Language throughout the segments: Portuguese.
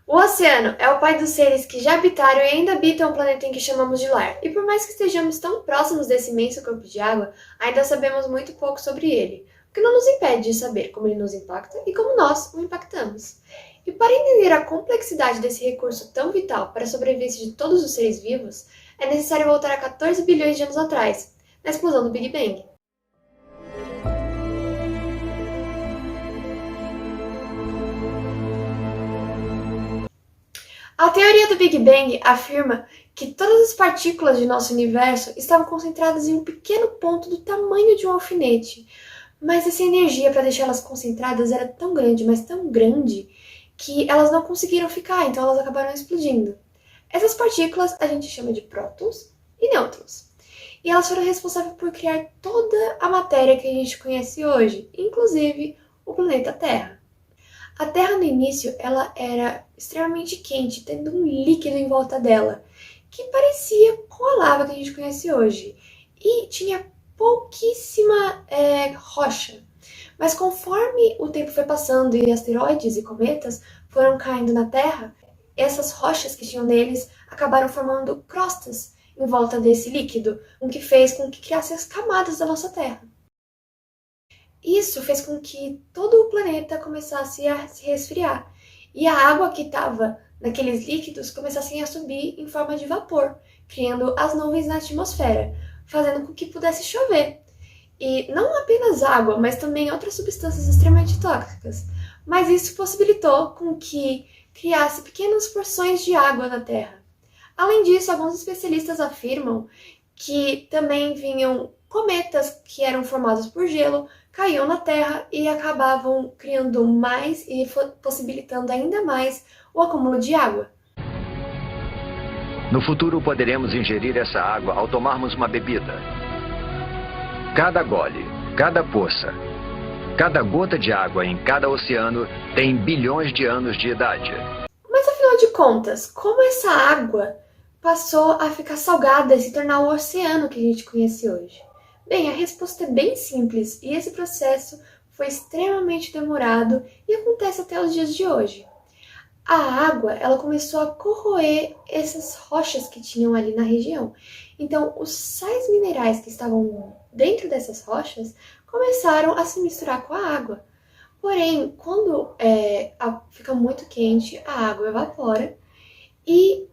O oceano é o pai dos seres que já habitaram e ainda habitam o planeta em que chamamos de lar. E por mais que estejamos tão próximos desse imenso corpo de água, ainda sabemos muito pouco sobre ele, o que não nos impede de saber como ele nos impacta e como nós o impactamos. E para entender a complexidade desse recurso tão vital para a sobrevivência de todos os seres vivos, é necessário voltar a 14 bilhões de anos atrás, na explosão do Big Bang. A teoria do Big Bang afirma que todas as partículas de nosso universo estavam concentradas em um pequeno ponto do tamanho de um alfinete, mas essa energia para deixá-las concentradas era tão grande, mas tão grande, que elas não conseguiram ficar, então elas acabaram explodindo. Essas partículas a gente chama de prótons e nêutrons, e elas foram responsáveis por criar toda a matéria que a gente conhece hoje, inclusive o planeta Terra. A Terra no início ela era extremamente quente, tendo um líquido em volta dela, que parecia com a lava que a gente conhece hoje, e tinha pouquíssima rocha. Mas conforme o tempo foi passando e asteroides e cometas foram caindo na Terra, essas rochas que tinham neles acabaram formando crostas em volta desse líquido, o que fez com que criasse as camadas da nossa Terra. Isso fez com que todo o planeta começasse a se resfriar e a água que estava naqueles líquidos começasse a subir em forma de vapor, criando as nuvens na atmosfera, fazendo com que pudesse chover. E não apenas água, mas também outras substâncias extremamente tóxicas. Mas isso possibilitou com que criasse pequenas porções de água na Terra. Além disso, alguns especialistas afirmam que também vinham cometas que eram formados por gelo, caíam na Terra e acabavam criando mais e possibilitando ainda mais o acúmulo de água. No futuro poderemos ingerir essa água ao tomarmos uma bebida. Cada gole, cada poça, cada gota de água em cada oceano tem bilhões de anos de idade. Mas afinal de contas, como essa água passou a ficar salgada e se tornar o oceano que a gente conhece hoje? Bem, a resposta é bem simples e esse processo foi extremamente demorado e acontece até os dias de hoje. A água, ela começou a corroer essas rochas que tinham ali na região. Então, os sais minerais que estavam dentro dessas rochas começaram a se misturar com a água. Porém, quando fica muito quente, a água evapora e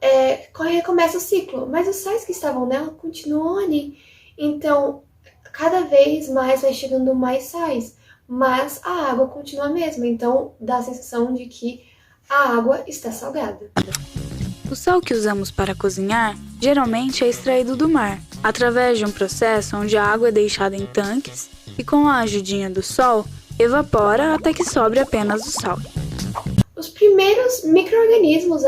recomeça o ciclo. Mas os sais que estavam nela continuam ali. Então, cada vez mais vai chegando mais sais, mas a água continua a mesma, então dá a sensação de que a água está salgada. O sal que usamos para cozinhar geralmente é extraído do mar, através de um processo onde a água é deixada em tanques e com a ajudinha do sol, evapora até que sobre apenas o sal. Os primeiros micro-organismos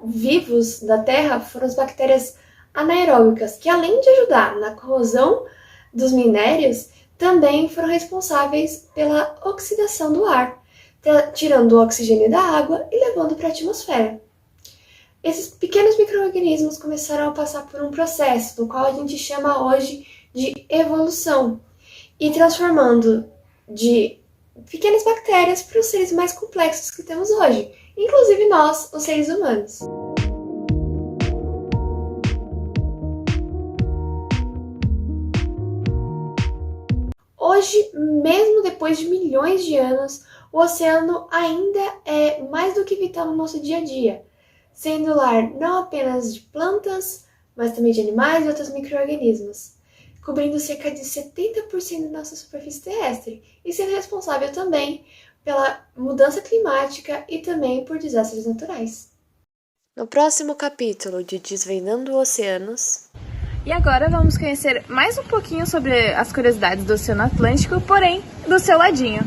vivos da Terra foram as bactérias anaeróbicas, que além de ajudar na corrosão dos minérios, também foram responsáveis pela oxidação do ar, tirando o oxigênio da água e levando para a atmosfera. Esses pequenos micro-organismos começaram a passar por um processo, do qual a gente chama hoje de evolução, e transformando de pequenas bactérias para os seres mais complexos que temos hoje, inclusive nós, os seres humanos. Hoje, mesmo depois de milhões de anos, o oceano ainda é mais do que vital no nosso dia a dia, sendo lar não apenas de plantas, mas também de animais e outros micro-organismos, cobrindo cerca de 70% da nossa superfície terrestre e sendo responsável também pela mudança climática e também por desastres naturais. No próximo capítulo de Desvendando Oceanos... E agora vamos conhecer mais um pouquinho sobre as curiosidades do Oceano Atlântico, porém do seu ladinho.